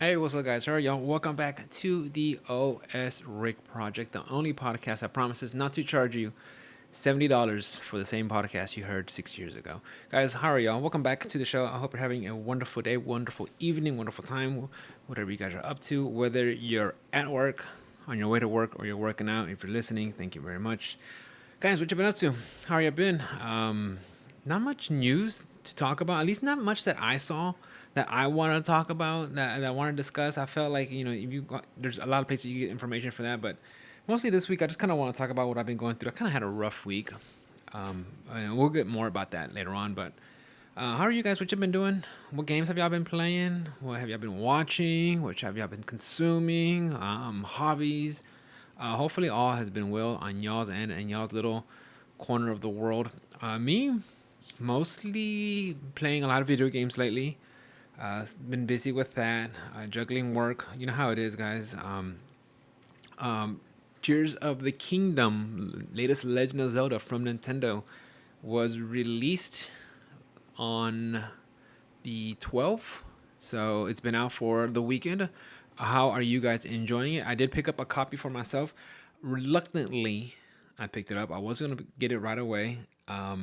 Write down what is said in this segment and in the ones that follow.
Hey, what's up, guys? How are y'all? Welcome back to the OS Rick Project, the only podcast that promises not to charge you $70 for the same podcast you heard 6 years ago. Guys, how are y'all? Welcome back to the show. I hope you're having a wonderful day, wonderful evening, wonderful time, whatever you guys are up to. Whether you're at work, on your way to work, or you're working out, if you're listening, thank you very much. Guys, what you been up to? How you been? Not much news to talk about. At least not much that I saw that I want to talk about that I want to discuss. I felt like if you got, there's a lot of places you get information for that, but mostly this week I just kind of want to talk about what I've been going through. I kind of had a rough week. And we'll get more about that later on. But how are you guys? What you been doing? What games have y'all been playing? What have y'all been watching? What have y'all been consuming? Hobbies. Hopefully, all has been well on y'all's end and y'all's little corner of the world. Me, mostly playing a lot of video games lately. Been busy with that, juggling work. You know how it is, guys. Tears of the Kingdom, latest Legend of Zelda from Nintendo, was released on the 12th. So it's been out for the weekend. How are you guys enjoying it? I did pick up a copy for myself. Reluctantly, I picked it up. I was going to get it right away. I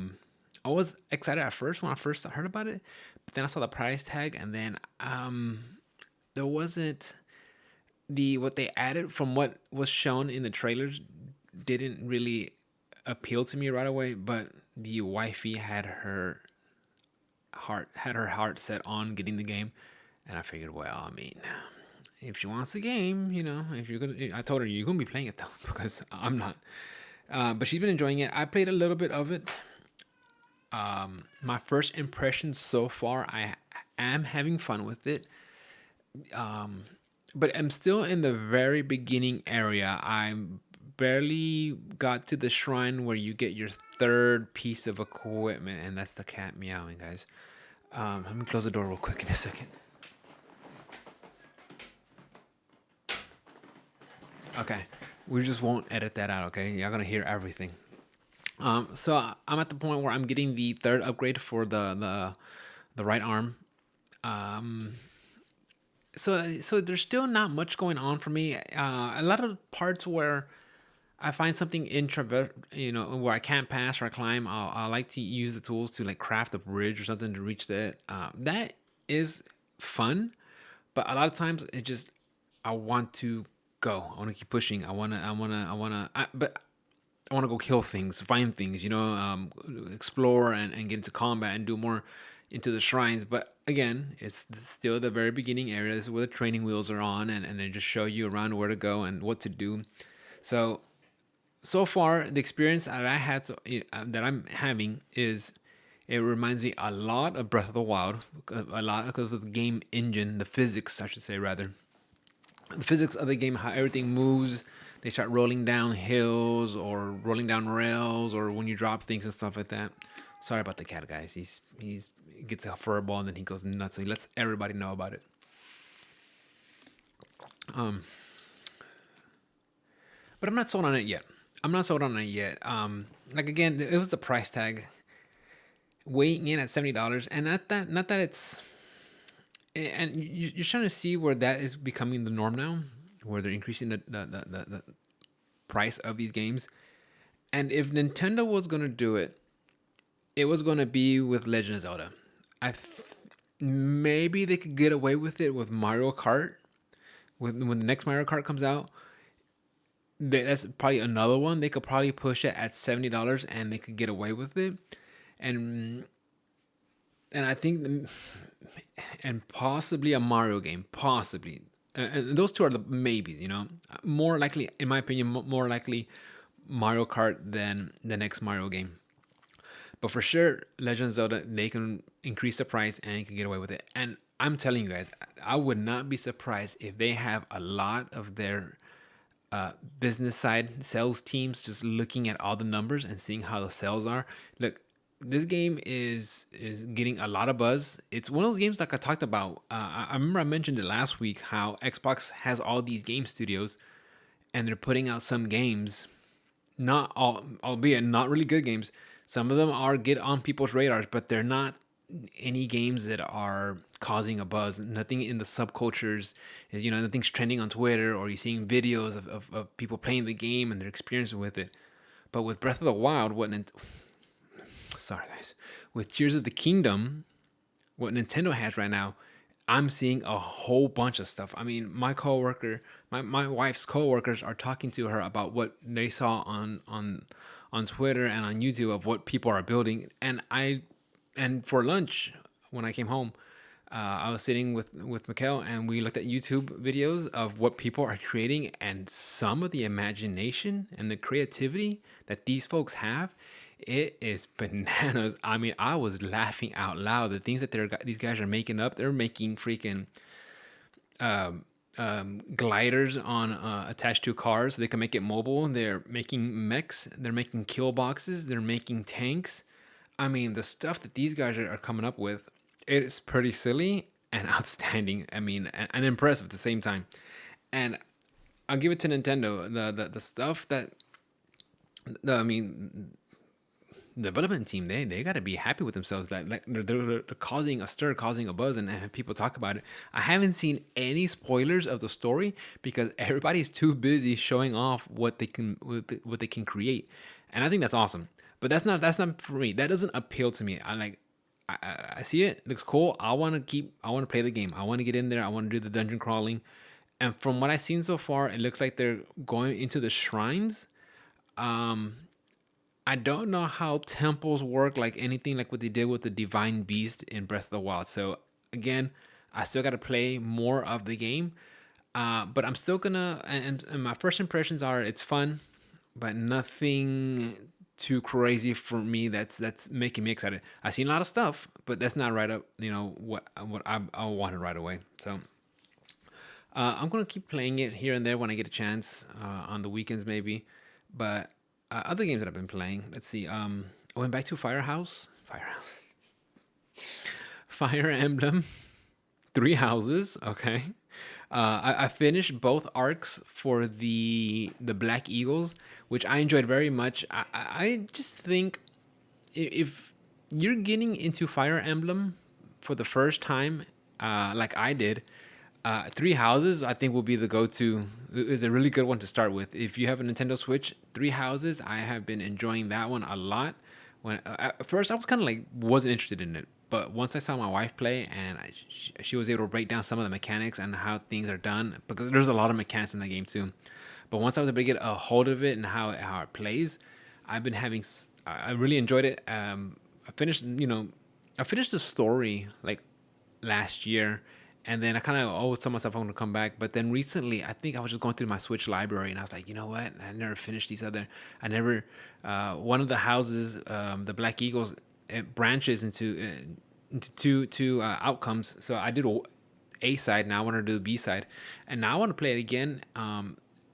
was excited at first when I first heard about it, but then I saw the price tag, and then there wasn't the what they added from what was shown in the trailers didn't really appeal to me right away. But the wifey had her heart set on getting the game, and I figured, well, I mean, if she wants the game, if you're gonna, I told her you're gonna be playing it though because I'm not. But she's been enjoying it. I played a little bit of it. My first impression so far, I am having fun with it. But I'm still in the very beginning area. I barely got to the shrine where you get your third piece of equipment, and that's the cat meowing, guys. Let me close the door real quick in a second. Okay, we just won't edit that out. Okay, y'all gonna hear everything. So I'm at the point where I'm getting the third upgrade for the right arm. Um, so there's still not much going on for me. A lot of parts where I find something where I can't pass or climb. I like to use the tools to like craft a bridge or something to reach that. That is fun, but a lot of times it just I want to go. I want to keep pushing. But I want to go kill things, find things, explore and get into combat and do more into the shrines. But again, it's still the very beginning areas where the training wheels are on, and they just show you around where to go and what to do. So far, the experience that that I'm having is it reminds me a lot of Breath of the Wild, a lot because of the game engine, the physics, I should say, rather the physics of the game, how everything moves. They start rolling down hills or rolling down rails, or when you drop things and stuff like that. Sorry about the cat, guys. He gets a fur ball and then he goes nuts. So he lets everybody know about it. Um, but I'm not sold on it yet. I'm not sold on it yet. Like again, it was the price tag weighing in at $70, and not that it's and you're trying to see where that is becoming the norm now, where they're increasing the price of these games. And if Nintendo was gonna do it, it was gonna be with Legend of Zelda. I maybe they could get away with it with Mario Kart. When the next Mario Kart comes out, that's probably another one. They could probably push it at $70, and they could get away with it. And I think, and possibly a Mario game, possibly. And those two are the maybes. More likely, in my opinion, more likely Mario Kart than the next Mario game. But for sure, Legend of Zelda, they can increase the price and you can get away with it. And I'm telling you guys, I would not be surprised if they have a lot of their business side sales teams just looking at all the numbers and seeing how the sales are. Look, this game is getting a lot of buzz. It's one of those games like I talked about. I remember I mentioned it last week how Xbox has all these game studios, and they're putting out some games, not all, albeit not really good games. Some of them are get on people's radars, but they're not any games that are causing a buzz. Nothing in the subcultures is, nothing's trending on Twitter, or you're seeing videos of people playing the game and their experience with it. But with Breath of the Wild, sorry guys, with Tears of the Kingdom, what Nintendo has right now, I'm seeing a whole bunch of stuff. I mean, my wife's coworkers are talking to her about what they saw on Twitter and on YouTube of what people are building. And for lunch when I came home, I was sitting with Mikkel, and we looked at YouTube videos of what people are creating, and some of the imagination and the creativity that these folks have, it is bananas. I mean, I was laughing out loud. The things that these guys are making up, they're making freaking gliders on attached to cars so they can make it mobile. They're making mechs. They're making kill boxes. They're making tanks. I mean, the stuff that these guys are coming up with, it is pretty silly and outstanding. I mean, and impressive at the same time. And I'll give it to Nintendo. The stuff that, I mean, the development team, they got to be happy with themselves that, like, they're causing a stir, causing a buzz, and people talk about it. I haven't seen any spoilers of the story because everybody's too busy showing off what they can create, and I think that's awesome. But that's not for me. That doesn't appeal to me. I see it looks cool. I want to play the game. I want to get in there. I want to do the dungeon crawling, and from what I've seen so far, it looks like they're going into the shrines. Um, I don't know how temples work, like anything like what they did with the divine beast in Breath of the Wild. So again, I still got to play more of the game, but I'm still gonna. And my first impressions are it's fun, but nothing too crazy for me. That's making me excited. I've seen a lot of stuff, but that's not right up. What I wanted right away. So I'm gonna keep playing it here and there when I get a chance on the weekends maybe. But other games that I've been playing, let's see. I went back to Fire Emblem, Three Houses. Okay. I finished both arcs for the Black Eagles, which I enjoyed very much. I just think if you're getting into Fire Emblem for the first time, like I did, Three Houses I think will be the go-to. Is a really good one to start with. If you have a Nintendo Switch, Three Houses, I have been enjoying that one a lot. When at first I was kind of like wasn't interested in it, but once I saw my wife play and she was able to break down some of the mechanics and how things are done, because there's a lot of mechanics in that game too. But once I was able to get a hold of it and how it plays, I've been having. I really enjoyed it. I finished the story like last year, and then I kind of always told myself I'm gonna come back. But then recently, I think I was just going through my Switch library, and I was like, you know what? I never finished these other. I never. One of the houses, the Black Eagles, it branches into two outcomes. So I did A side. Now I want to do the B side, and now I want to play it again.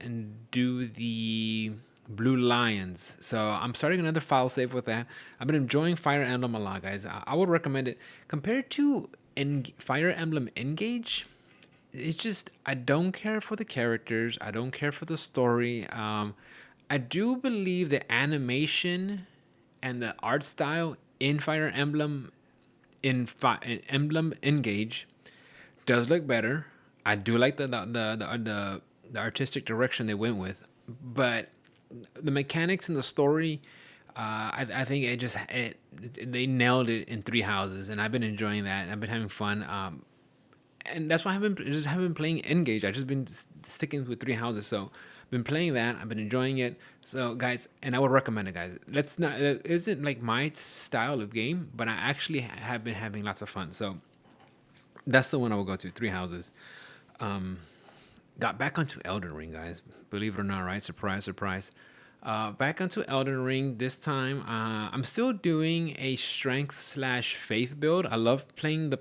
And do the Blue Lions. So I'm starting another file save with that. I've been enjoying Fire Emblem a lot, guys. I would recommend it compared to Fire Emblem Engage. It's just I don't care for the characters. I don't care for the story. I do believe the animation and the art style in Fire Emblem in Emblem Engage does look better. I do like the artistic direction they went with, but the mechanics and the story, I think they nailed it in Three Houses, and I've been enjoying that. I've been having fun, and that's why I haven't been playing Engage. I just been sticking with Three Houses, so been playing that. I've been enjoying it. So guys, and I would recommend it, guys. Let's not. It isn't like my style of game, but I actually have been having lots of fun. So that's the one I will go to. Three Houses. Um, got back onto Elden Ring, guys. Believe it or not, right? Surprise, surprise. Back onto Elden Ring this time. I'm still doing a strength slash faith build. I love playing the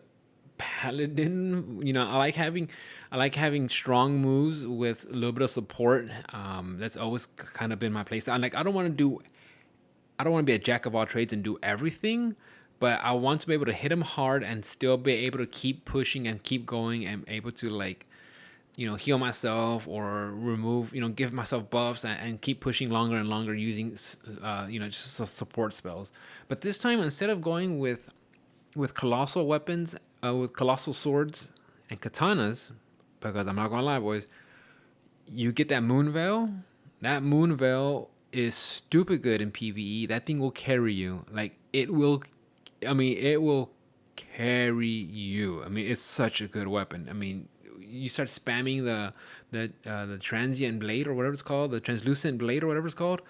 paladin. I like having strong moves with a little bit of support. That's always kind of been my playstyle. Like I don't want to be a jack of all trades and do everything, but I want to be able to hit them hard and still be able to keep pushing and keep going and able to like heal myself or remove, give myself buffs and keep pushing longer and longer using, just support spells. But this time, instead of going with with colossal weapons, with colossal swords and katanas, because I'm not gonna lie, boys, you get that moon veil. That moon veil is stupid good in PvE. That thing will carry you. Like it will. I mean, it will carry you. I mean, it's such a good weapon. I mean, you start spamming the transient blade or whatever it's called, the translucent blade or whatever it's called.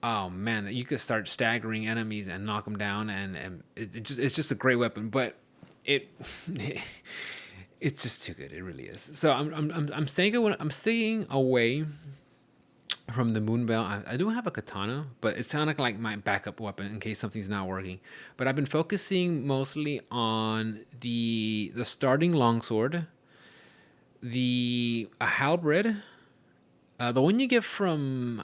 Oh man, you could start staggering enemies and knock them down, and it's just a great weapon. But it it's just too good. It really is. So I'm staying away from the moonbell. I do have a katana, but it's kind of like my backup weapon in case something's not working. But I've been focusing mostly on the starting longsword, the a halberd, the one you get from,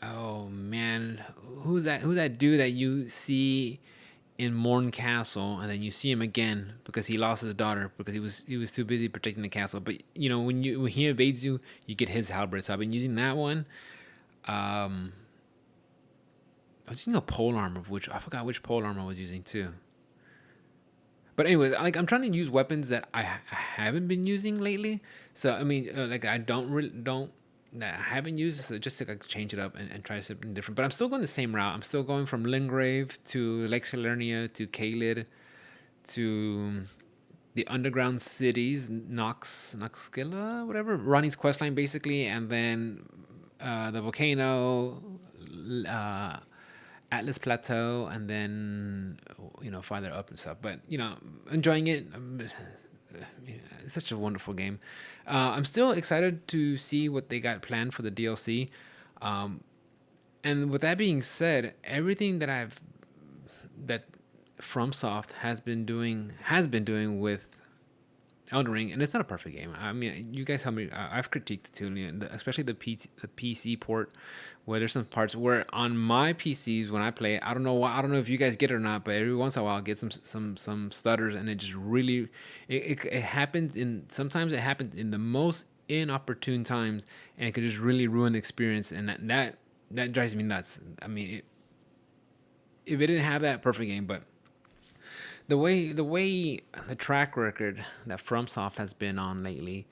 oh man, who's that? Who's that dude that you see in Morn Castle, and then you see him again because he lost his daughter because he was too busy protecting the castle. But you know when he evades you, you get his halberd. So I've been using that one. Um, I was using a pole armor, which I forgot which pole armor I was using too. But anyway, like I'm trying to use weapons that I haven't been using lately. So I mean, like I don't really don't that I haven't used, so just to like change it up and try something different. But I'm still going the same route. I'm still going from Lingrave to Lex Hilernia to Caelid to the underground cities, Noxkilla, whatever, Ronnie's questline basically, and then the volcano, uh, Atlas Plateau, and then farther up and stuff. But enjoying it. It's such a wonderful game. I'm still excited to see what they got planned for the DLC. Um, and with that being said, everything that FromSoft has been doing with Elden Ring, and it's not a perfect game. I mean, you guys help me. I've critiqued it too, especially the PC port, where there's some parts where on my PCs when I play, I don't know why, I don't know if you guys get it or not, but every once in a while I get some stutters, and it just really it happens in sometimes it happens in the most inopportune times, and it could just really ruin the experience, and that drives me nuts. I mean, if it didn't have that, perfect game, but the way the track record that FromSoft has been on lately,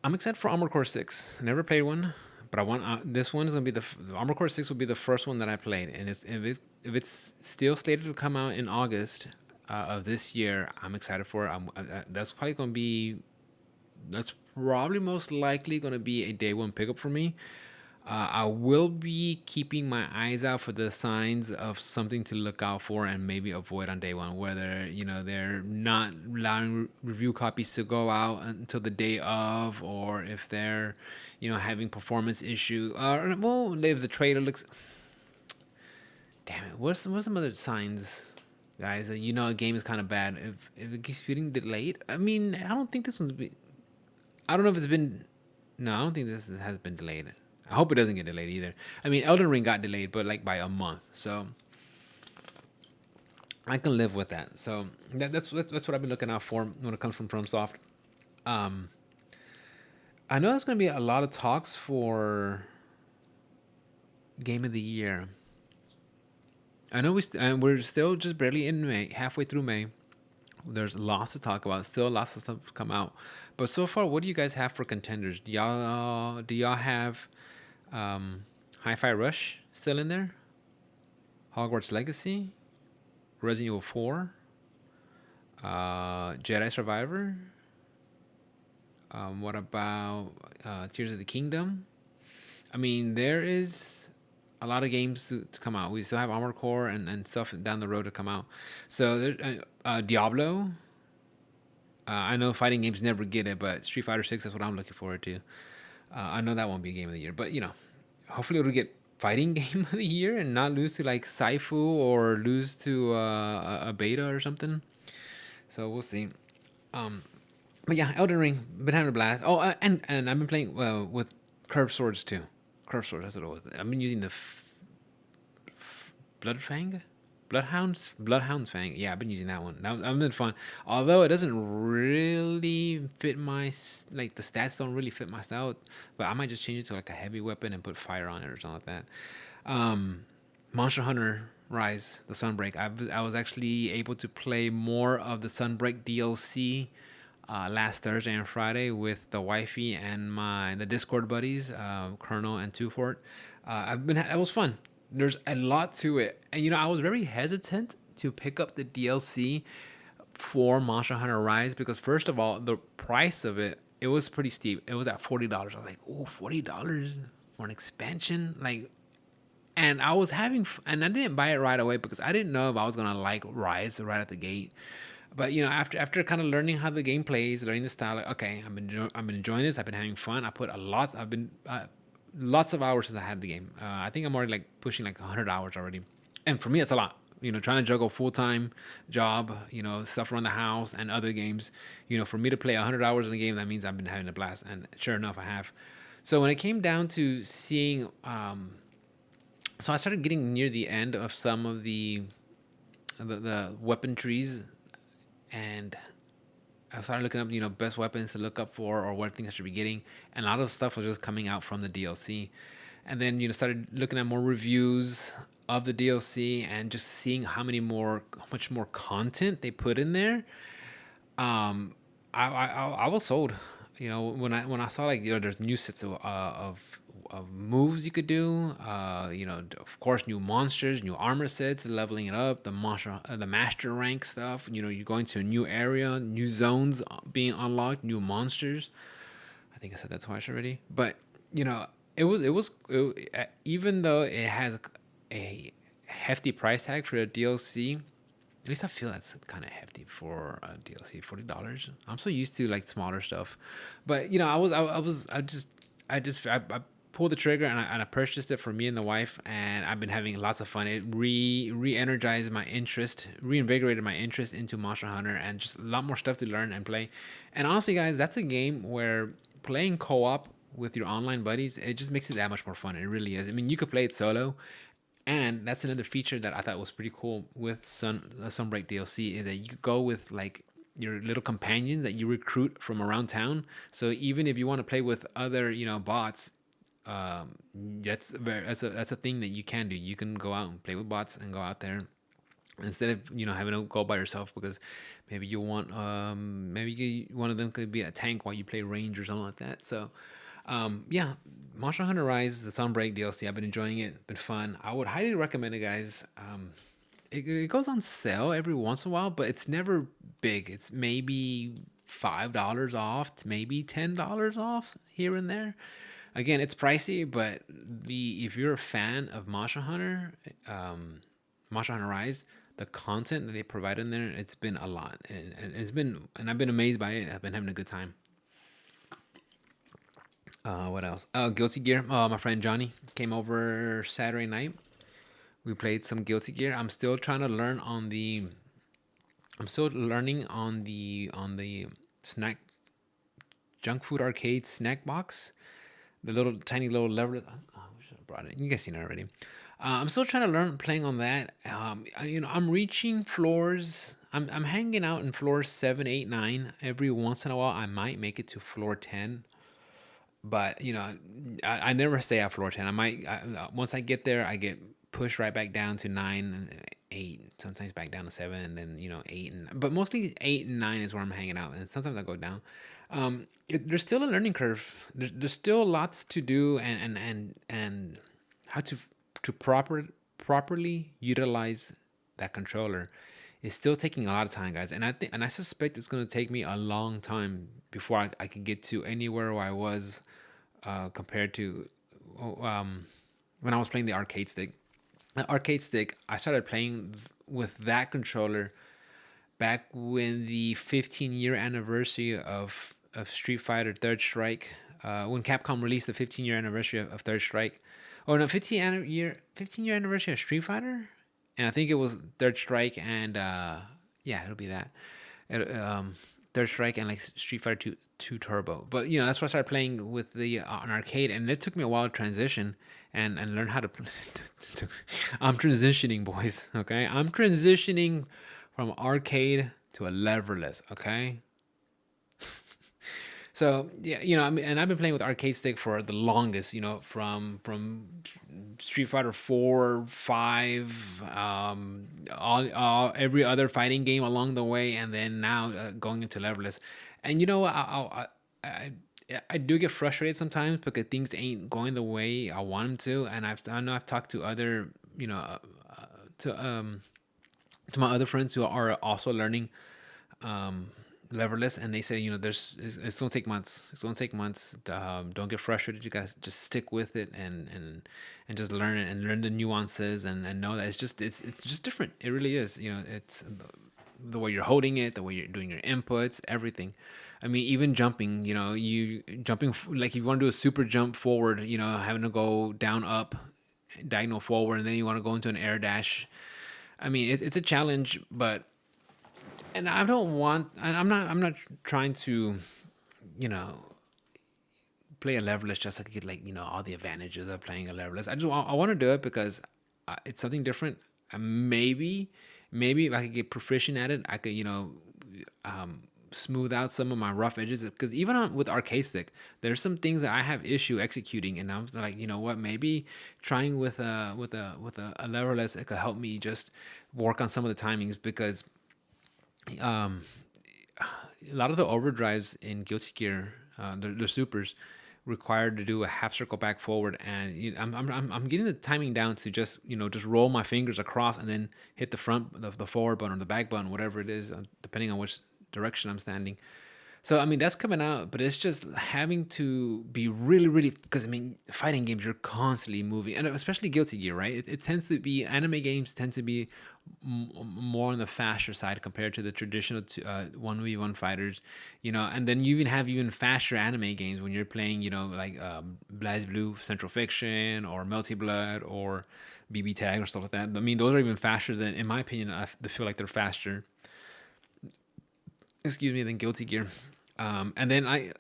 I'm excited for Armored Core 6. I never played one, but I want this one is gonna be the Armored Core 6 will be the first one that I played, and if it's still slated to come out in August of this year, I'm excited for it. That's probably most likely gonna be a day one pickup for me. I will be keeping my eyes out for the signs of something to look out for and maybe avoid on day one. Whether they're not allowing review copies to go out until the day of, or if they're having performance issue. Well, if the trailer looks, damn it, what's some other signs, guys, that a game is kind of bad if it keeps getting delayed? I mean, I don't think this one's been. I don't know if it's been. No, I don't think this has been delayed. I hope it doesn't get delayed either. I mean, Elden Ring got delayed, but like by a month, so I can live with that. So that's what I've been looking out for when it comes from FromSoft. Um, I know there's going to be a lot of talks for Game of the Year. I know we're still just barely in May, halfway through May. There's lots to talk about. Still lots of stuff to come out. But so far, what do you guys have for contenders? Do y'all have Hi-Fi Rush still in there? Hogwarts Legacy, Resident Evil 4, Jedi Survivor. What about Tears of the Kingdom? I mean, there is a lot of games to come out. We still have Armored Core and stuff down the road to come out. So Diablo. I know fighting games never get it, but Street Fighter 6, that's what I'm looking forward to. I know that won't be a game of the year, but hopefully it'll get fighting game of the year and not lose to like Saifu or lose to a beta or something. So we'll see. Um, but yeah, Elden Ring, been having a blast. Oh, and I've been playing with curved swords too. Curved swords, that's what it was. I've been using the Bloodfang, Bloodhound's Fang. Yeah, I've been using that one. That's been fun. Although it doesn't really fit like the stats don't really fit my style, but I might just change it to like a heavy weapon and put fire on it or something like that. Monster Hunter. Rise, the Sunbreak. I was actually able to play more of the Sunbreak DLC last Thursday and Friday with the wifey and the Discord buddies, Colonel and Two Fort. It was fun. There's a lot to it, and I was very hesitant to pick up the DLC for Monster Hunter Rise because first of all, the price of it was pretty steep. It was at $40. I was like, oh, $40 for an expansion, like. And I was and I didn't buy it right away because I didn't know if I was gonna like Rise right at the gate. But after kind of learning how the game plays, learning the style, like, okay, I've been enjoying this. I've been having fun. I've been lots of hours since I had the game. I think I'm already like pushing like 100 hours already, and for me, that's a lot. Trying to juggle full time job, stuff around the house and other games. For me to play 100 hours in a game, that means I've been having a blast, and sure enough, I have. So when it came down to seeing, so I started getting near the end of some of the weapon trees, and I started looking up, best weapons to look up for or what things I should be getting, and a lot of stuff was just coming out from the DLC, and then started looking at more reviews of the DLC and just seeing how much more content they put in there. Um, I was sold. When I saw like there's new sets of moves you could do. Of course, new monsters, new armor sets, leveling it up. The master rank stuff. You're going to a new area, new zones being unlocked, new monsters. I think I said that twice already. But even though it has a hefty price tag for the DLC. At least I feel that's kind of hefty for a DLC. $40. I'm so used to like smaller stuff, but I pulled the trigger and I purchased it for me and the wife, and I've been having lots of fun. It re-energized my interest, reinvigorated my interest into Monster Hunter, and just a lot more stuff to learn and play. And honestly, guys, that's a game where playing co-op with your online buddies, it just makes it that much more fun. It really is. I mean, you could play it solo, and that's another feature that I thought was pretty cool with Sunbreak DLC is that you could go with like your little companions that you recruit from around town. So even if you want to play with other bots, um, that's a thing that you can do. You can go out and play with bots and go out there instead of having to go by yourself because maybe you want one of them could be a tank while you play range or something like that. So yeah, Monster Hunter Rise, the Sunbreak DLC. I've been enjoying it. It's been fun. I would highly recommend it, guys. It goes on sale every once in a while, but it's never big. It's maybe $5 off, maybe $10 off here and there. Again, it's pricey, but if you're a fan of Monster Hunter Rise, the content that they provide in there, it's been a lot, and I've been amazed by it. I've been having a good time. What else? Guilty Gear. My friend Johnny came over Saturday night. We played some Guilty Gear. I'm still learning on the snack junk food arcade snack box. The little tiny little lever. Oh, we should have brought it. You guys seen it already. I'm still trying to learn playing on that. I'm reaching floors. I'm hanging out in floors 7, 8, 9. Every once in a while, I might make it to floor 10, but I never stay at floor 10. Once I get there, I get pushed right back down to 9 and 8, sometimes back down to 7, and then 8, but mostly 8 and 9 is where I'm hanging out, and sometimes I go down. There's still a learning curve. There's still lots to do, and how to properly utilize that controller is still taking a lot of time, guys. And I suspect it's going to take me a long time before I can get to anywhere where I was compared to when I was playing the arcade stick. The arcade stick, I started playing with that controller back when the 15-year anniversary of Street Fighter Third Strike, when Capcom released the 15-year anniversary of Third Strike. Oh no, 15-year anniversary of Street Fighter, and I think it was Third Strike and yeah, it'll be that. Third Strike and like Street Fighter 2 Turbo. But that's why I started playing with the an arcade, and it took me a while to transition and learn how to. I'm transitioning, boys. Okay, I'm transitioning from arcade to a leverless. Okay. So yeah, you know, I mean, and I've been playing with arcade stick for the longest. You know, from Street Fighter 4, 5, all every other fighting game along the way, and then now going into levelless. And you know, I do get frustrated sometimes because things ain't going the way I want them to, and I know I've talked to other, you know, to to my other friends who are also learning um, leverless, and they say, you know, it's gonna take months. It's gonna take months. Don't get frustrated. You guys just stick with it and just learn it and learn the nuances and know that it's just different. It really is. You know, it's the way you're holding it, the way you're doing your inputs, everything. I mean, even jumping. You know, you jumping like if you want to do a super jump forward, you know, having to go down, up, diagonal forward, and then you want to go into an air dash. I mean, it's a challenge, but and I don't want. I'm not trying to, you know, play a levelist just so I could get like all the advantages of playing a levelist. I want to do it because it's something different. Maybe if I could get proficient at it, I could smooth out some of my rough edges. Because even with arcade stick, there's some things that I have issue executing, and I'm like, you know what? Maybe trying with a levelist, it could help me just work on some of the timings because um, a lot of the overdrives in Guilty Gear, the supers, required to do a half circle back forward, and I'm getting the timing down to just just roll my fingers across and then hit the front, the forward button or the back button, whatever it is, depending on which direction I'm standing. So I mean that's coming out, but it's just having to be really, really because I mean fighting games you're constantly moving, and especially Guilty Gear, right? It tends to be anime games tend to be more on the faster side compared to the traditional 1v1 fighters, and then you even have even faster anime games when you're playing, like Blaze Blue, Central Fiction, or Melty Blood, or BB Tag or stuff like that. I mean those are even faster than, in my opinion, I feel like they're faster, excuse me, than Guilty Gear. And then I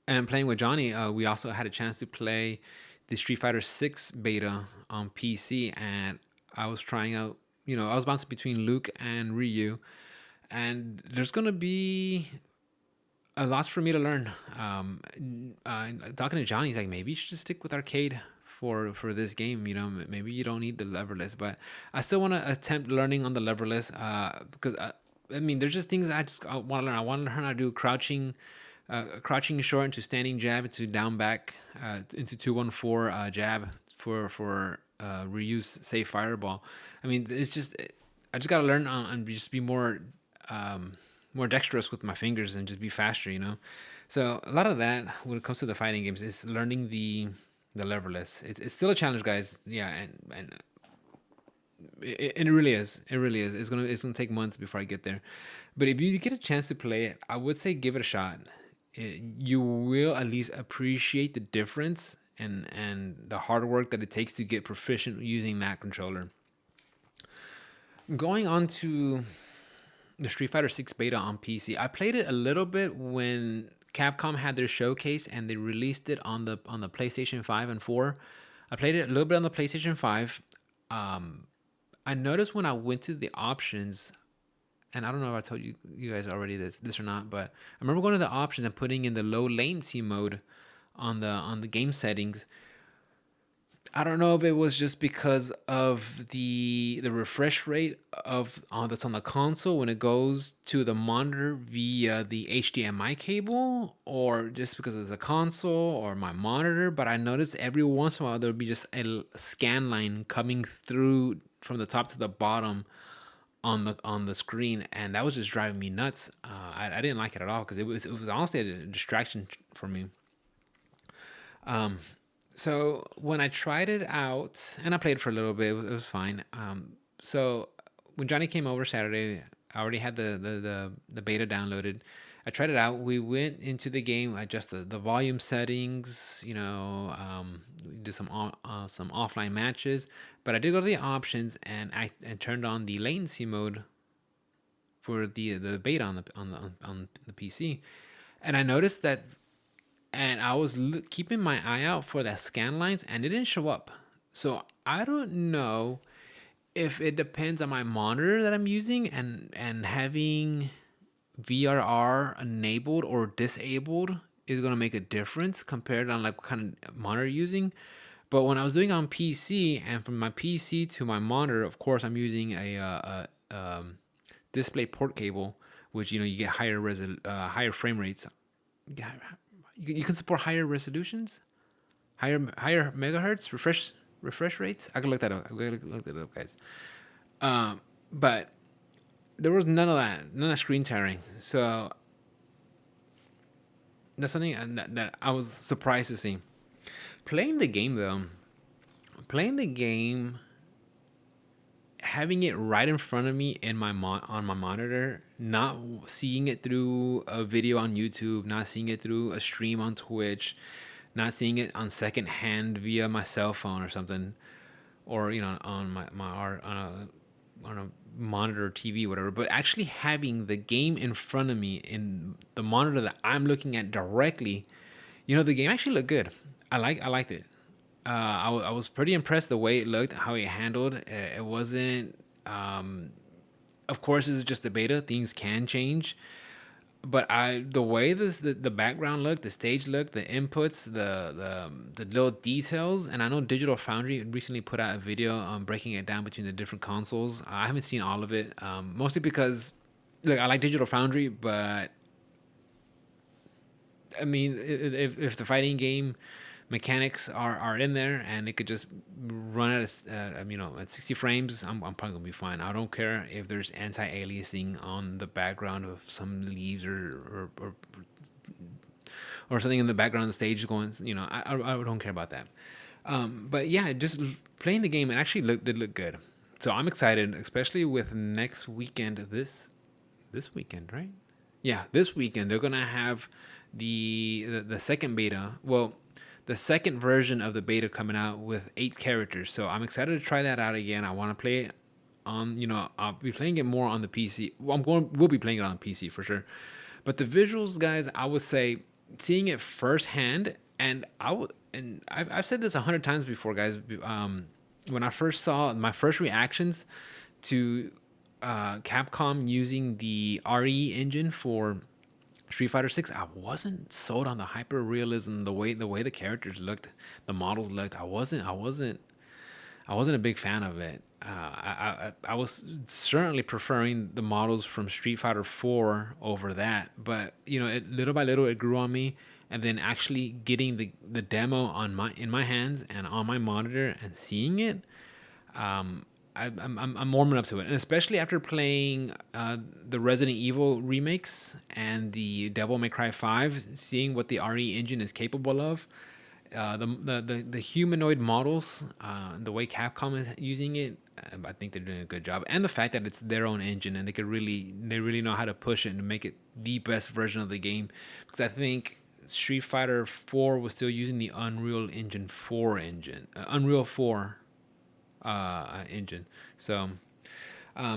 and playing with Johnny, we also had a chance to play the Street Fighter 6 beta on PC, and I was trying out. I was bouncing between Luke and Ryu, and there's gonna be a lot for me to learn. Talking to Johnny, he's like, maybe you should just stick with arcade for this game. Maybe you don't need the leverless, but I still want to attempt learning on the leverless because I mean, there's just things I want to learn. I want to learn how to do crouching short into standing jab into down back into 2-1-4 jab for reuse safe fireball. I mean, it's just I just gotta learn and just be more dexterous with my fingers and just be faster. So a lot of that when it comes to the fighting games is learning the leverless. It's still a challenge, guys. Yeah, and it really is. It really is. It's gonna take months before I get there. But if you get a chance to play it, I would say give it a shot. You will at least appreciate the difference and the hard work that it takes to get proficient using that controller. Going on to the Street Fighter 6 beta on PC, I played it a little bit when Capcom had their showcase and they released it on the PlayStation 5 and 4. I played it a little bit on the PlayStation 5. Um, I noticed when I went to the options, and I don't know if I told you guys already this or not, but I remember going to the options and putting in the low latency mode on the game settings. I don't know if it was just because of the refresh rate of that's on the console when it goes to the monitor via the HDMI cable, or just because of the console or my monitor. But I noticed every once in a while there would be just a scan line coming through from the top to the bottom on the screen, and that was just driving me nuts. I didn't like it at all because it was honestly a distraction for me. So when I tried it out, and I played for a little bit, it was fine. So when Johnny came over Saturday, I already had the beta downloaded. I tried it out. We went into the game, adjusted the volume settings, we did some offline matches. But I did go to the options and I turned on the latency mode for the beta on the PC, and I noticed that, and I was keeping my eye out for that scan lines, and it didn't show up. So I don't know if it depends on my monitor that I'm using and having VRR enabled or disabled is gonna make a difference compared on like what kind of monitor you're using. But when I was doing it on PC, and from my PC to my monitor, of course, I'm using a display port cable, which you get higher frame rates. Yeah, you can support higher resolutions, higher megahertz refresh rates. I can look that up. I can look that up, guys. But there was none of that, none of screen tearing. So that's something that I was surprised to see. Playing the game though, playing the game, having it right in front of me in on my monitor, not seeing it through a video on YouTube, not seeing it through a stream on Twitch, not seeing it on second hand via my cell phone or something, or on my art on a monitor TV, whatever, but actually having the game in front of me in the monitor that I'm looking at directly, the game actually looked good. I liked it. I was pretty impressed the way it looked, how it handled. It wasn't. Of course, this is just the beta. Things can change, but the way the background looked, the stage looked, the inputs, the little details, and I know Digital Foundry recently put out a video breaking it down between the different consoles. I haven't seen all of it, mostly because look, I like Digital Foundry, but I mean, if the fighting game mechanics are in there and it could just run at 60 frames, I'm probably gonna be fine. I don't care if there's anti-aliasing on the background of some leaves or something in the background of the stage going. I don't care about that. But yeah, just playing the game, it actually did look good. So I'm excited, especially with next weekend. This weekend, right? Yeah, this weekend they're gonna have the second beta. Well, the second version of the beta coming out with 8 characters. So I'm excited to try that out again. I want to play it on. I'll be playing it more on the PC. Well, we'll be playing it on the PC for sure. But the visuals, guys, I would say seeing it firsthand, and I've said this 100 times before, guys. When I first saw my first reactions to Capcom using the RE engine for Street Fighter 6, I wasn't sold on the hyper realism, the way the characters looked, the models looked. I wasn't a big fan of it. I was certainly preferring the models from Street Fighter 4 over that, but little by little it grew on me, and then actually getting the demo in my hands and on my monitor and seeing it, I'm warming up to it, and especially after playing the Resident Evil remakes and the Devil May Cry 5, seeing what the RE engine is capable of. The humanoid models, the way Capcom is using it, I think they're doing a good job, and the fact that it's their own engine and they really know how to push it and make it the best version of the game. Because I think Street Fighter 4 was still using the Unreal 4 engine. So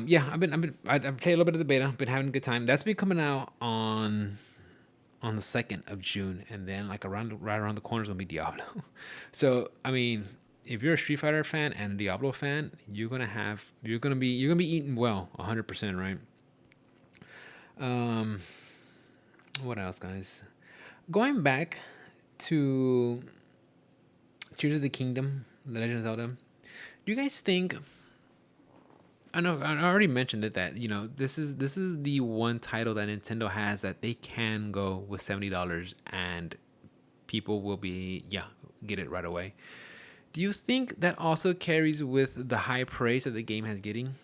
yeah, I played a little bit of the beta, been having a good time. That's been coming out on the 2nd of June, and then like right around the corner is gonna be Diablo. So I mean, if you're a Street Fighter fan and a Diablo fan, you're gonna be eating well, 100%, right? Um, what else, guys? Going back to Tears of the Kingdom, The Legend of Zelda. Do you guys think? I know I already mentioned it, that this is the one title that Nintendo has that they can go with $70 and people will be, yeah, get it right away. Do you think that also carries with the high praise that the game has getting?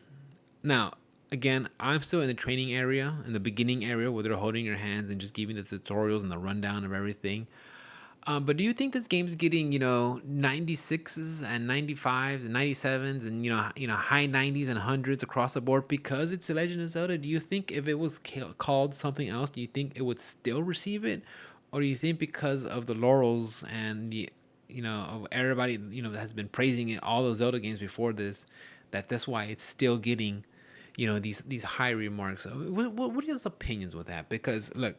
Now, again, I'm still in the training area, in the beginning area where they're holding your hands and just giving the tutorials and the rundown of everything. But do you think this game's getting 96s and 95s and 97s and high 90s and hundreds across the board because it's a Legend of Zelda? Do you think if it was called something else, do you think it would still receive it, or do you think because of the laurels and the of everybody that has been praising it, all those Zelda games before this, that's why it's still getting these high remarks? What are your opinions with that? Because look,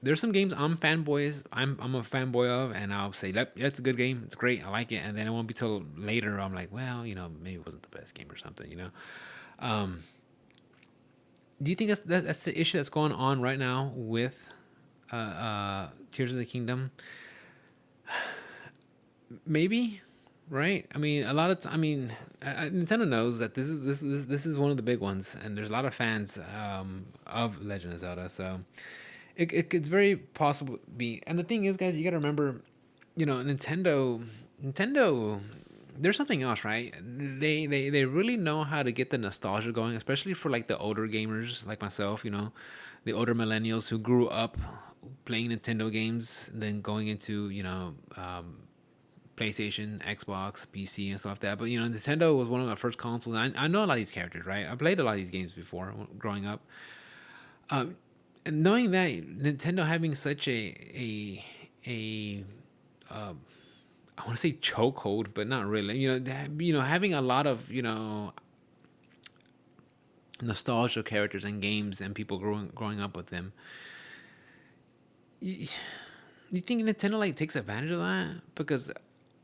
there's some games I'm a fanboy of, and I'll say that's a good game, it's great, I like it, and then it won't be till later I'm like, well, maybe it wasn't the best game or something. Um, Do you think that's the issue that's going on right now with Tears of the Kingdom? Maybe, right? I mean, a lot of I mean, Nintendo knows that this is one of the big ones, and there's a lot of fans of Legend of Zelda, so it's very possible to be. And the thing is, guys, you got to remember, Nintendo. There's something else, right? They really know how to get the nostalgia going, especially for like the older gamers like myself. The older millennials who grew up playing Nintendo games, then going into PlayStation, Xbox, PC, and stuff like that. But Nintendo was one of my first consoles. And I know a lot of these characters, right? I played a lot of these games before growing up. And knowing that Nintendo having such a I want to say chokehold, but not really. Having a lot of nostalgia characters and games and people growing up with them. You, you think Nintendo like takes advantage of that? Because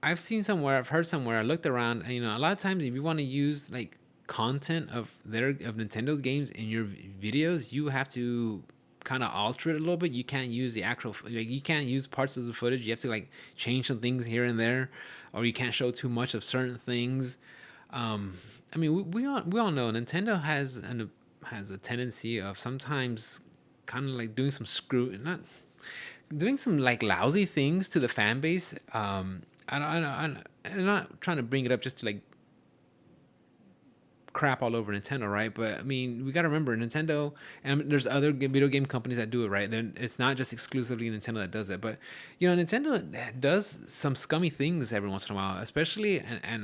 I've heard somewhere, I looked around, and a lot of times if you want to use like content of Nintendo's games in your videos, you have to kind of alter it a little bit. You can't use the actual like you can't use parts of the footage. You have to like change some things here and there, or you can't show too much of certain things. Um, I mean, we all know Nintendo has a tendency of sometimes kind of like doing some screw not doing some like lousy things to the fan base. I'm not trying to bring it up just to like crap all over Nintendo, right? But I mean, we got to remember Nintendo, and there's other video game companies that do it, right? Then it's not just exclusively Nintendo that does it, but Nintendo does some scummy things every once in a while, especially and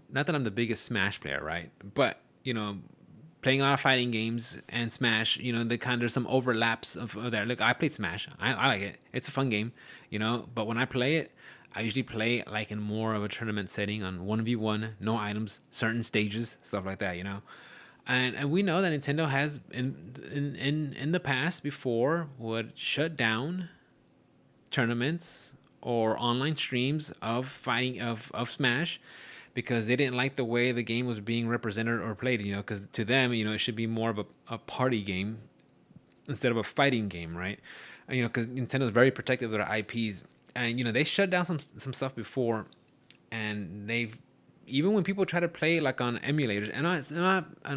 not that I'm the biggest Smash player, right? But playing a lot of fighting games and Smash, there's some overlaps of there. Look, I played Smash. I like it. It's a fun game, But when I play it, I usually play like in more of a tournament setting on 1v1, no items, certain stages, stuff like that, And we know that Nintendo has in the past before would shut down tournaments or online streams of fighting of Smash because they didn't like the way the game was being represented or played. Because to them, it should be more of a party game instead of a fighting game, right? Because Nintendo is very protective of their IPs, and they shut down some stuff before, and they've even when people try to play like on emulators, and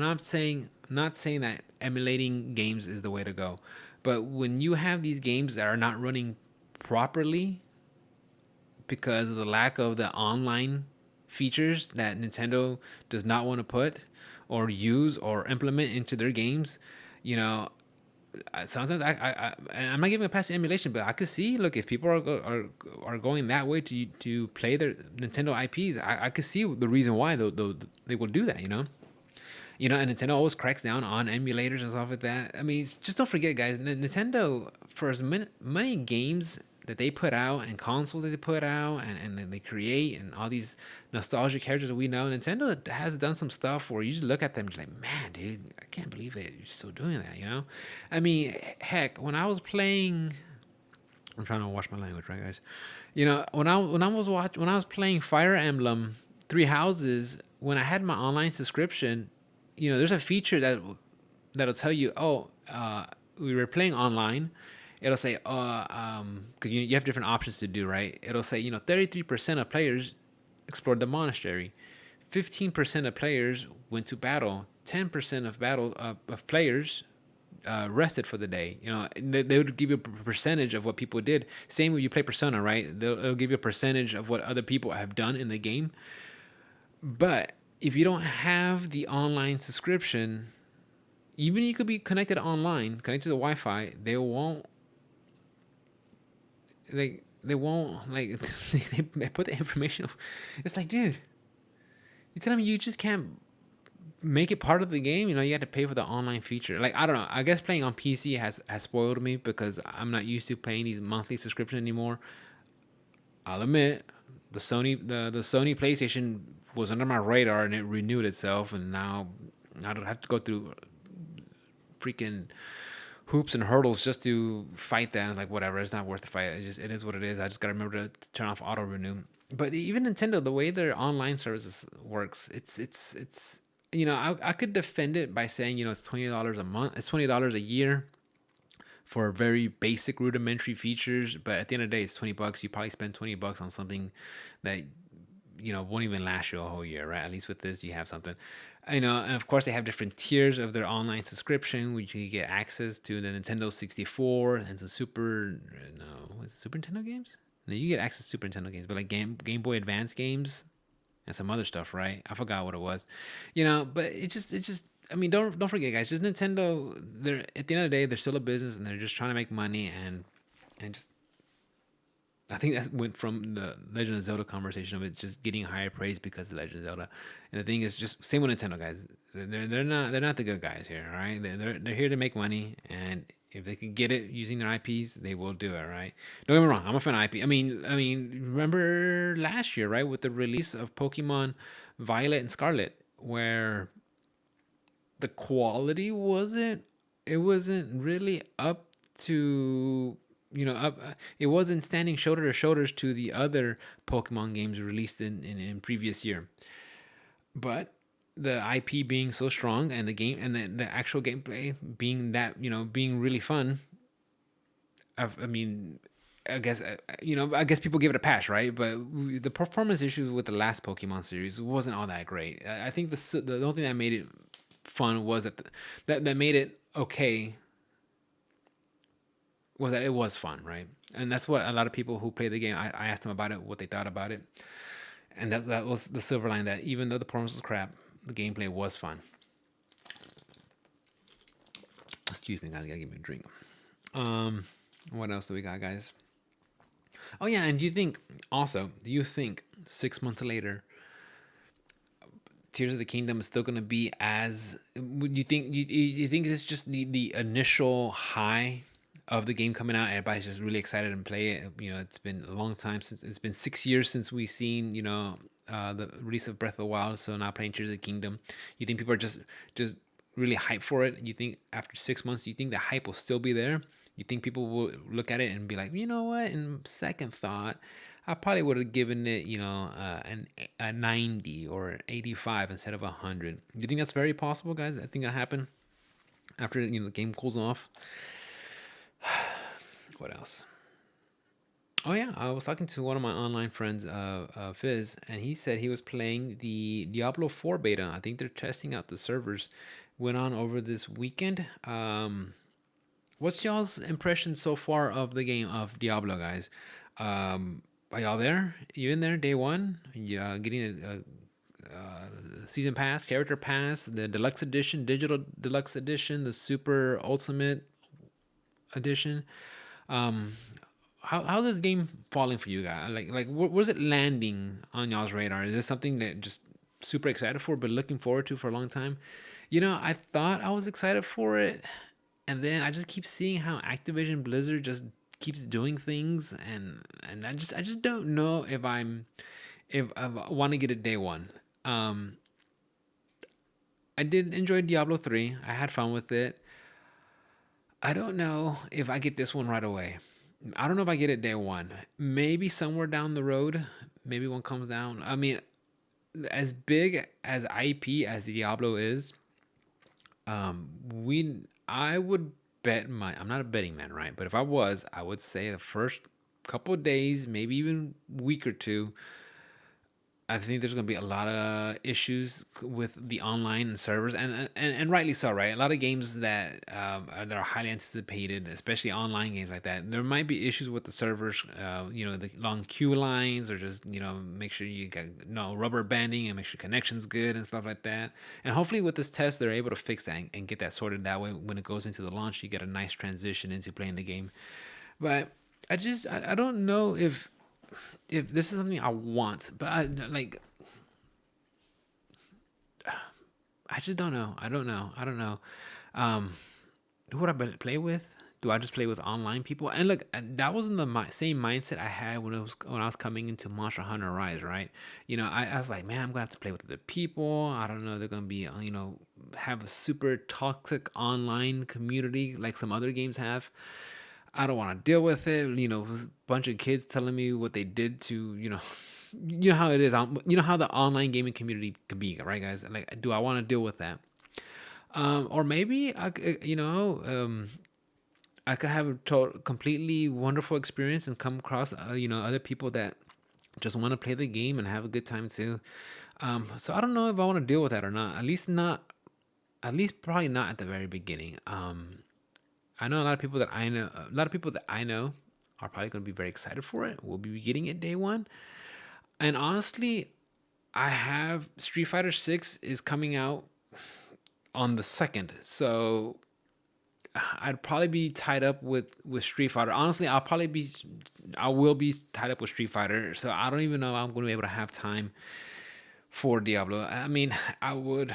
I'm saying not saying that emulating games is the way to go, but when you have these games that are not running properly because of the lack of the online features that Nintendo does not want to put or use or implement into their games, you know, sometimes and I'm not giving a pass to emulation, but I could see, look, if people are going that way to play their Nintendo IPs, I could see the reason why they will do that, and Nintendo always cracks down on emulators and stuff like that. I mean, just don't forget, guys, Nintendo, for as many games that they put out and consoles that they put out and then they create and all these nostalgic characters that we know, Nintendo has done some stuff where you just look at them and you're like, man, dude, I can't believe it. You're still doing that, I mean, heck, when I was playing, I'm trying to watch my language, right, guys? When I was playing Fire Emblem Three Houses, when I had my online subscription, there's a feature that'll tell you, oh, we were playing online. It'll say, because you have different options to do, right? It'll say, 33% of players explored the monastery, 15% of players went to battle, 10% of players rested for the day. They would give you a percentage of what people did. Same when you play Persona, right? It'll give you a percentage of what other people have done in the game. But if you don't have the online subscription, even you could be connected online, connected to the Wi-Fi, they won't like they put the information. It's like, dude, you telling me you just can't make it part of the game? You have to pay for the online feature. Like, I don't know. I guess playing on PC has spoiled me because I'm not used to paying these monthly subscriptions anymore. I'll admit, the Sony PlayStation was under my radar and it renewed itself, and now I don't have to go through freaking hoops and hurdles just to fight that. It's like, whatever, it's not worth the fight. It is what it is. I just gotta remember to turn off auto renew. But even Nintendo, the way their online services works, I could defend it by saying, it's $20 a month, it's $20 a year for very basic rudimentary features. But at the end of the day, it's $20. You probably spend $20 on something that won't even last you a whole year, right? At least with this, you have something. And of course, they have different tiers of their online subscription, which you get access to the Nintendo 64 and some Super, no, is it Super Nintendo games? No, you get access to Super Nintendo games, but like Game Boy Advance games and some other stuff, right? I forgot what it was, but it just. I mean, don't forget, guys. Just Nintendo. They're at the end of the day, they're still a business, and they're just trying to make money, and just I think that went from the Legend of Zelda conversation of it just getting higher praise because of Legend of Zelda. And the thing is, just same with Nintendo, guys. They're not the good guys here, all right? They're here to make money, and if they can get it using their IPs, they will do it, right? Don't get me wrong, I'm a fan of IP. I mean, remember last year, right, with the release of Pokemon Violet and Scarlet, where the quality wasn't really up to up it wasn't standing shoulder to shoulders to the other Pokemon games released in previous year. But the IP being so strong and the game and the actual gameplay being that being really fun, I mean, I guess people give it a pass, right? But the performance issues with the last Pokemon series wasn't all that great. I think the only thing that made it fun was that made it okay was that it was fun, right? And that's what a lot of people who play the game. I asked them about it, what they thought about it, and that was the silver line. That even though the performance was crap, the gameplay was fun. Excuse me, guys. Gotta give me a drink. Um, what else do we got, guys? Oh yeah, and do you think 6 months later, Tears of the Kingdom is still gonna be as? Would you think you think it's just the initial high of the game coming out? Everybody's just really excited and play it. It's been a long time since it's been 6 years since we seen the release of Breath of the Wild. So now playing Tears of the Kingdom, you think people are just really hyped for it? You think after 6 months, you think the hype will still be there? You think people will look at it and be like, you know what? In second thought, I probably would have given it, a 90 or 85 instead of 100. You think that's very possible, guys? I think that happened after the game cools off. What else? Oh yeah, I was talking to one of my online friends, Fizz, and he said he was playing the Diablo 4 beta. I think they're testing out the servers. Went on over this weekend. What's y'all's impression so far of the game of Diablo, guys? Are y'all there? You in there day one? Yeah, getting season pass, character pass, the deluxe edition, digital deluxe edition, the super ultimate edition. Um, how's this game falling for you guys? Like where's it landing on y'all's radar? Is this something that just super excited for, but looking forward to for a long time? I thought I was excited for it, and then I just keep seeing how Activision Blizzard just keeps doing things, and I just don't know if I want to get it day one. Um, I did enjoy Diablo 3. I had fun with it. I don't know if I get this one right away. I don't know if I get it day one. Maybe somewhere down the road. Maybe one comes down. I mean, as big as IP as Diablo is, we I would bet my I'm not a betting man, right? But if I was, I would say the first couple of days, maybe even week or two, I think there's going to be a lot of issues with the online and servers, and rightly so, right? A lot of games that are highly anticipated, especially online games like that. There might be issues with the servers, the long queue lines, or just make sure you got no rubber banding and make sure connection's good and stuff like that. And hopefully, with this test, they're able to fix that and get that sorted. That way, when it goes into the launch, you get a nice transition into playing the game. But I don't know if this is something I want, but I just don't know. I don't know. Um, who would I play with? Do I just play with online people? And look, that wasn't the same mindset I had when I was coming into Monster Hunter Rise, right? I was like, man, I'm gonna have to play with other people. I don't know. They're gonna be, have a super toxic online community like some other games have. I don't want to deal with it. A bunch of kids telling me what they did to, you know how it is. You know how the online gaming community can be, right, guys? Like, do I want to deal with that? Or maybe I could have a completely wonderful experience and come across, other people that just want to play the game and have a good time too. So I don't know if I want to deal with that or not. At least not. At least probably not at the very beginning. I know a lot of people that I know. A lot of people that I know are probably going to be very excited for it. We'll be getting it day one. And honestly, I have Street Fighter 6 is coming out on the 2nd. So I'd probably be tied up with Street Fighter. Honestly, I will be tied up with Street Fighter. So I don't even know if I'm going to be able to have time for Diablo. I mean, I would.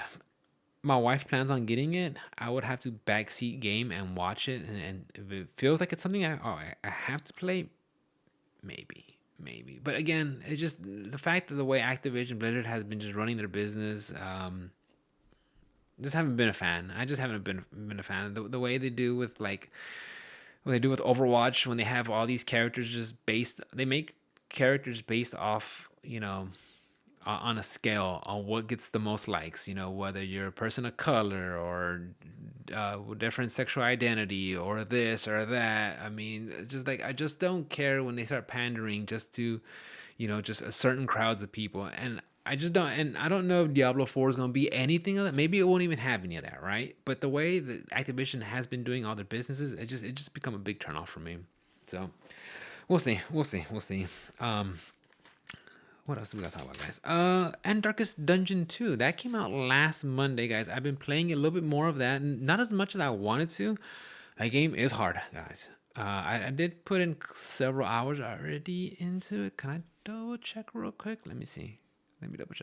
My wife plans on getting it. I would have to backseat game and watch it, and if it feels like it's something I have to play, maybe. But again, it's just the fact that the way Activision Blizzard has been just running their business. Just haven't been a fan. I just haven't been a fan. The way they do with like what they do with Overwatch when they have all these characters just based. They make characters based off on a scale on what gets the most likes. Whether you're a person of color or different sexual identity or this or that. I mean, just like I just don't care when they start pandering just to, just a certain crowds of people. And I just don't, and I don't know if Diablo 4 is going to be anything of that. Maybe it won't even have any of that, right? But the way that Activision has been doing all their businesses, it just become a big turnoff for me. So we'll see. What else do we got to talk about, guys? And Darkest Dungeon 2. That came out last Monday, guys. I've been playing a little bit more of that. Not as much as I wanted to. That game is hard, guys. I did put in several hours already into it. Can I double check real quick? Let me see. Let me double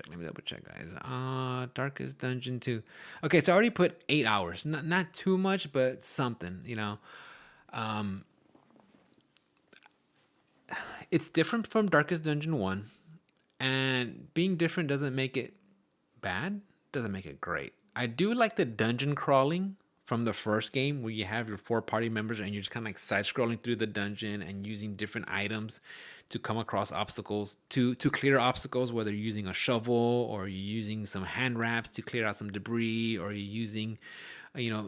check, guys. Darkest Dungeon 2. Okay, so I already put 8 hours. Not too much, but something. It's different from Darkest Dungeon 1. And being different doesn't make it bad, doesn't make it great. I do like the dungeon crawling from the first game where you have your four party members and you're just kind of like side scrolling through the dungeon and using different items to come across obstacles, to clear obstacles, whether you're using a shovel or you're using some hand wraps to clear out some debris, or you're using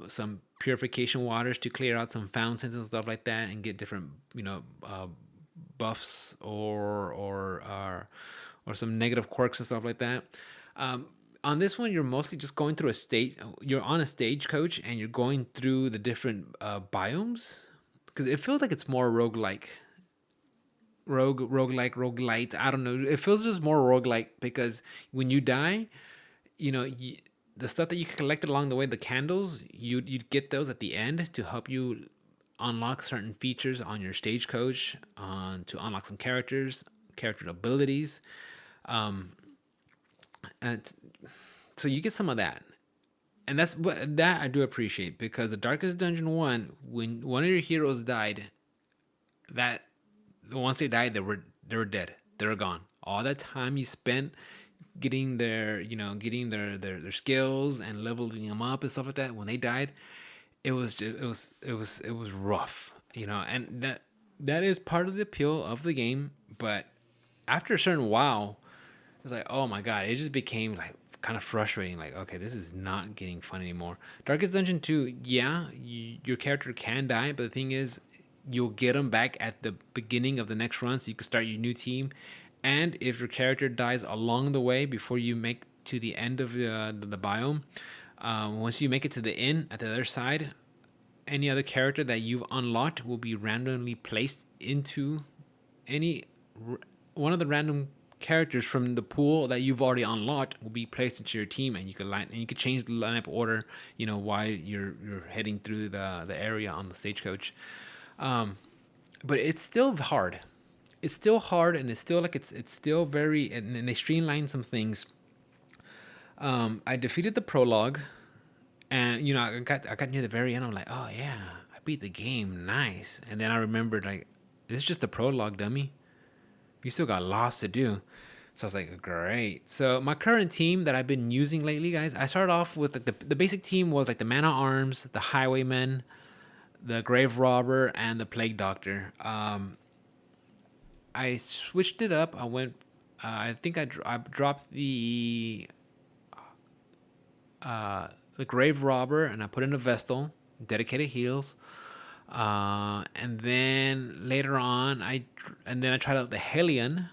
some purification waters to clear out some fountains and stuff like that and get different buffs or some negative quirks and stuff like that. On this one, you're mostly just going through a stage. You're on a stagecoach and you're going through the different biomes, because it feels like it's more roguelike, roguelite. I don't know. It feels just more roguelike because when you die, the stuff that you collected along the way, the candles, you'd get those at the end to help you unlock certain features on your stagecoach, to unlock some character abilities. And so you get some of that, and that's what that I do appreciate, because the Darkest Dungeon 1, when one of your heroes died, that once they died, they were dead, they were gone. All that time you spent getting their skills and leveling them up and stuff like that, when they died, it was rough, and that is part of the appeal of the game. But after a certain while, it's like, oh my god, it just became like kind of frustrating. Like, okay, this is not getting fun anymore. Darkest Dungeon 2, yeah, your character can die, but the thing is, you'll get them back at the beginning of the next run, so you can start your new team. And if your character dies along the way before you make to the end of the biome, once you make it to the inn at the other side, any other character that you've unlocked will be randomly placed into any one of the random characters from the pool that you've already unlocked will be placed into your team, and you can change the lineup order, while you're heading through the area on the stagecoach. But it's still hard. It's still hard, and it's still like it's still very, and they streamline some things. I defeated the prologue, and I got near the very end. I'm like, oh yeah, I beat the game, nice. And then I remembered, like, it's just a prologue, dummy. You still got lots to do. So I was like, great. So my current team that I've been using lately, guys, I started off with like the basic team was like the Man at Arms, the Highwayman, the Grave Robber, and the Plague Doctor. I switched it up. I went I think I dropped the grave robber, and I put in a vestal, dedicated heals. And then later on, and then I tried out the Hellion.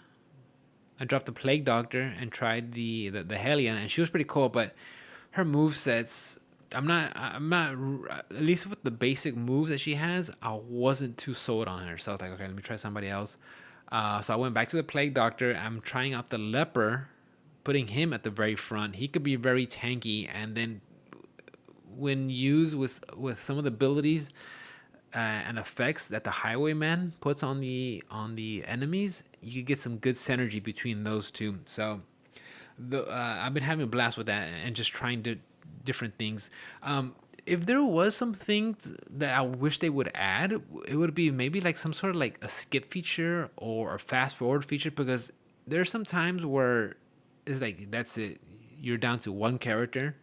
I dropped the Plague Doctor and tried the Hellion, and she was pretty cool. But her move sets, I'm not at least with the basic moves that she has. I wasn't too sold on her, so I was like, okay, let me try somebody else. So I went back to the Plague Doctor. I'm trying out the Leper, putting him at the very front. He could be very tanky, and then when used with some of the abilities and effects that the Highwayman puts on the enemies, you could get some good synergy between those two. So I've been having a blast with that and just trying to different things. If there was some things that I wish they would add, it would be maybe like some sort of like a skip feature or a fast forward feature, because there's some times where it's like that's it. You're down to one character,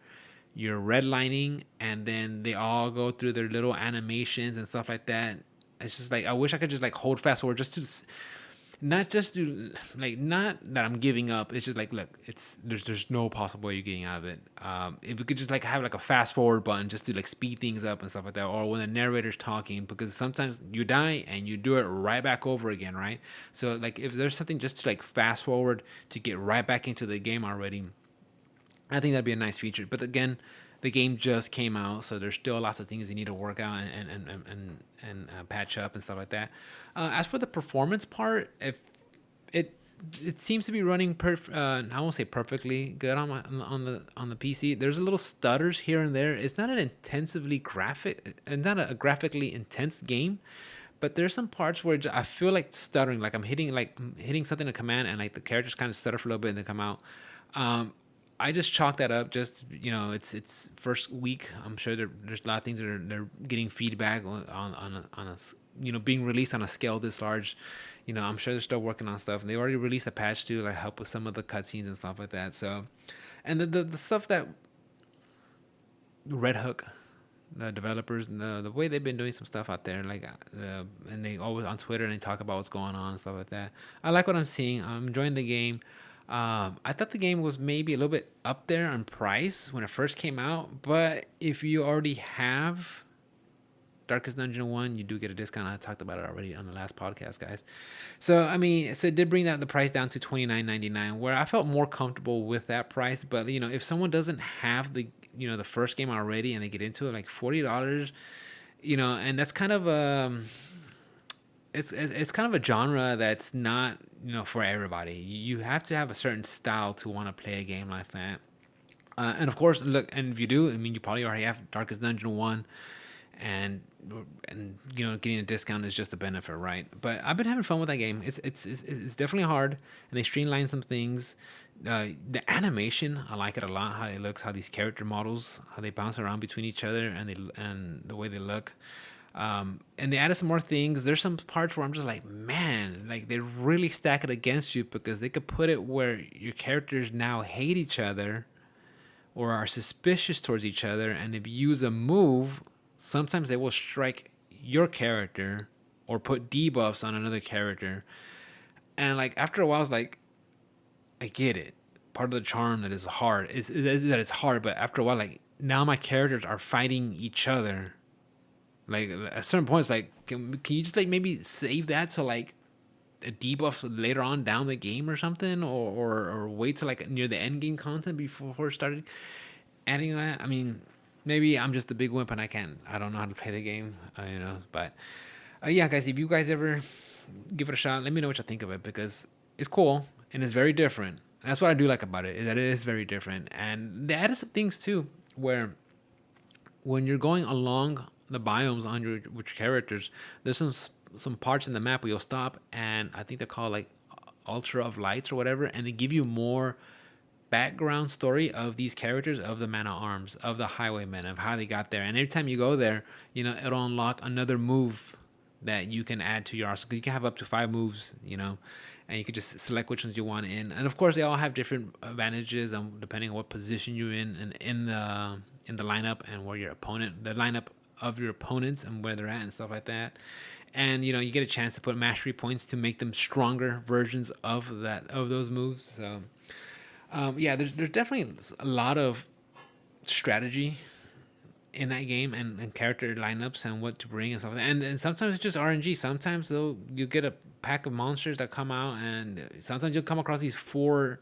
you're redlining, and then they all go through their little animations and stuff like that. It's just like I wish I could just like hold fast forward just to not just to like not that I'm giving up. It's just like look, it's there's no possible way you're getting out of it. If we could just like have like a fast forward button just to like speed things up and stuff like that, or when the narrator's talking, because sometimes you die and you do it right back over again, right? So like if there's something just to like fast forward to get right back into the game already, I think that'd be a nice feature. But again, the game just came out, so there's still lots of things you need to work out and patch up and stuff like that. As for the performance part, if it it seems to be running I won't say perfectly good on on the PC. There's a little stutters here and there. It's not an intensively graphic, not a graphically intense game, but there's some parts where I feel like stuttering, like I'm hitting something in command, and like the characters kind of stutter for a little bit and then come out. Um, I just chalk that up. Just it's first week. I'm sure there's a lot of things that they're getting feedback on a being released on a scale this large. I'm sure they're still working on stuff, and they already released a patch to like help with some of the cutscenes and stuff like that. So, and the stuff that Red Hook, the developers, and the way they've been doing some stuff out there, like and they always on Twitter and they talk about what's going on and stuff like that. I like what I'm seeing. I'm enjoying the game. I thought the game was maybe a little bit up there on price when it first came out, but if you already have Darkest Dungeon 1, you do get a discount. I talked about it already on the last podcast, guys. So, I mean, so it did bring the price down to $29.99, where I felt more comfortable with that price. But, if someone doesn't have the first game already and they get into it, like $40, and that's kind of it's kind of a genre that's not for everybody. You have to have a certain style to want to play a game like that. And of course, look, and if you do, I mean, you probably already have Darkest Dungeon 1, and getting a discount is just a benefit, right? But I've been having fun with that game. It's definitely hard, and they streamline some things. The animation, I like it a lot. How it looks, how these character models, how they bounce around between each other, and the way they look. And they added some more things. There's some parts where I'm just like, man, like they really stack it against you, because they could put it where your characters now hate each other or are suspicious towards each other, and if you use a move, sometimes they will strike your character or put debuffs on another character. And like after a while, it's like, I get it. Part of the charm that is hard is that it's hard, but after a while, like now my characters are fighting each other. Like at a certain point, it's like, can you just like maybe save that to like a debuff later on down the game or something, or wait till like near the end game content before starting adding that? I mean, maybe I'm just a big wimp and I don't know how to play the game, But yeah, guys, if you guys ever give it a shot, let me know what you think of it, because it's cool and it's very different. And that's what I do like about it, is that it is very different, and they added some things too, where when you're going along the biomes on your with your characters, there's some parts in the map where you'll stop, and I think they're called like Ultra of Lights or whatever, and they give you more background story of these characters, of the Man at Arms, of the Highwaymen, of how they got there. And every time you go there, it'll unlock another move that you can add to your arsenal. You can have up to 5 moves, and you can just select which ones you want in. And of course, they all have different advantages, depending on what position you're in the lineup, and where your opponent, the lineup of your opponents and where they're at and stuff like that. And you get a chance to put mastery points to make them stronger versions of those moves. So yeah, there's definitely a lot of strategy in that game, and character lineups and what to bring and stuff like that. And sometimes it's just RNG. Sometimes though you get a pack of monsters that come out, and sometimes you'll come across these four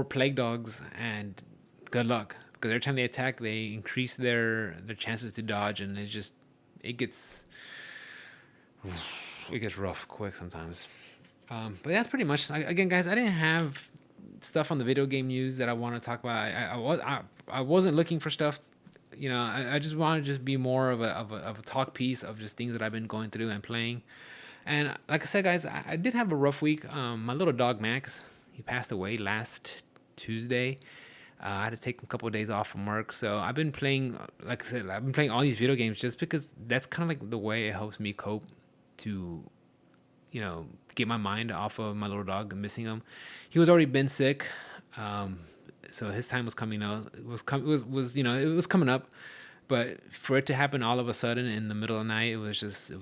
plague dogs, and good luck, because every time they attack they increase their chances to dodge, and it gets it gets rough quick sometimes. But that's pretty much, again, guys. I didn't have stuff on the video game news that I want to talk about. I wasn't looking for stuff. I just want to just be more of a talk piece of just things that I've been going through and playing. And like I said, guys, I did have a rough week. My little dog Max, he passed away last Tuesday. I had to take a couple of days off from work, so I've been playing. Like I said, I've been playing all these video games just because that's kind of like the way it helps me cope to get my mind off of my little dog and missing him. He was already been sick, so his time was coming out. It was coming up, but for it to happen all of a sudden in the middle of the night, it was just,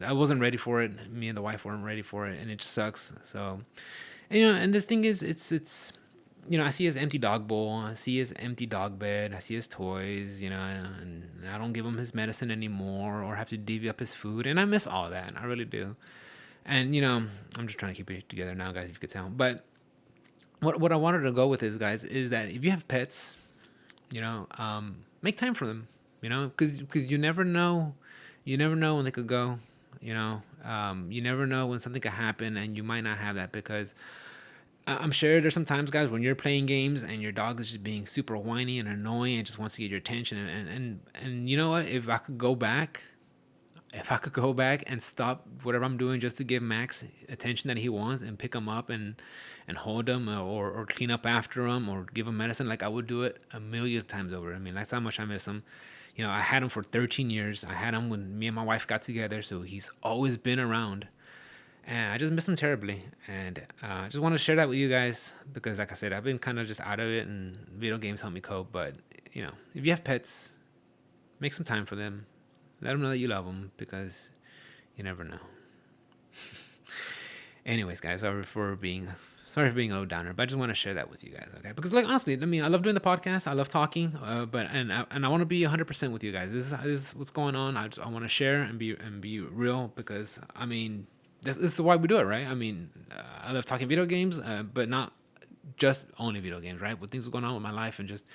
I wasn't ready for it. Me and the wife weren't ready for it, and it just sucks. So, and the thing is, it's I see his empty dog bowl, I see his empty dog bed, I see his toys, and I don't give him his medicine anymore or have to divvy up his food, and I miss all that. I really do. And I'm just trying to keep it together now, guys, if you could tell. But what I wanted to go with is, guys, is that if you have pets, make time for them, because you never know when they could go, you never know when something could happen, and you might not have that, because I'm sure there's some times, guys, when you're playing games and your dog is just being super whiny and annoying and just wants to get your attention. And you know what? If I could go back and stop whatever I'm doing just to give Max attention that he wants and pick him up and hold him, or clean up after him, or give him medicine, like, I would do it a million times over. I mean, that's how much I miss him. I had him for 13 years. I had him when me and my wife got together, so he's always been around. And I just miss him terribly. And I just want to share that with you guys because, like I said, I've been kind of just out of it, and video games help me cope. But, if you have pets, make some time for them. Let them know that you love them, because you never know. Anyways, guys, sorry for being a little downer, but I just want to share that with you guys, okay? Because, like, honestly, I mean, I love doing the podcast. I love talking, but I want to be 100% with you guys. This is what's going on. I want to share and be real, because, I mean, this is why we do it, right? I mean, I love talking video games, but not just only video games, right? With things going on with my life, and just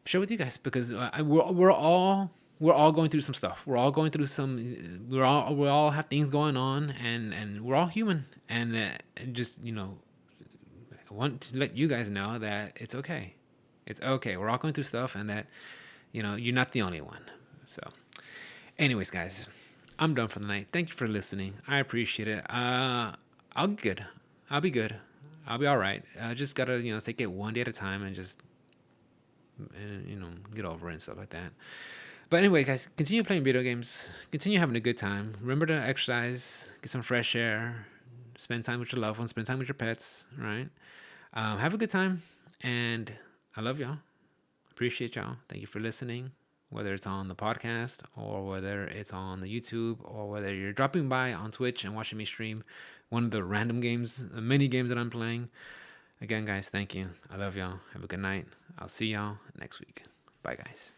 share with you guys, because we're all going through some stuff. We're all going through some. We all have things going on, and we're all human. And just I want to let you guys know that it's okay. It's okay. We're all going through stuff, and that you're not the only one. So, anyways, guys, I'm done for the night. Thank you for listening. I appreciate it. I'll be good. I'll be good. I'll be all right. I just gotta take it one day at a time, and just get over it and stuff like that. But anyway, guys, continue playing video games. Continue having a good time. Remember to exercise, get some fresh air, spend time with your loved ones, spend time with your pets, right? Have a good time, and I love y'all. Appreciate y'all. Thank you for listening, whether it's on the podcast or whether it's on the YouTube, or whether you're dropping by on Twitch and watching me stream one of the random games, the mini games that I'm playing. Again, guys, thank you. I love y'all. Have a good night. I'll see y'all next week. Bye, guys.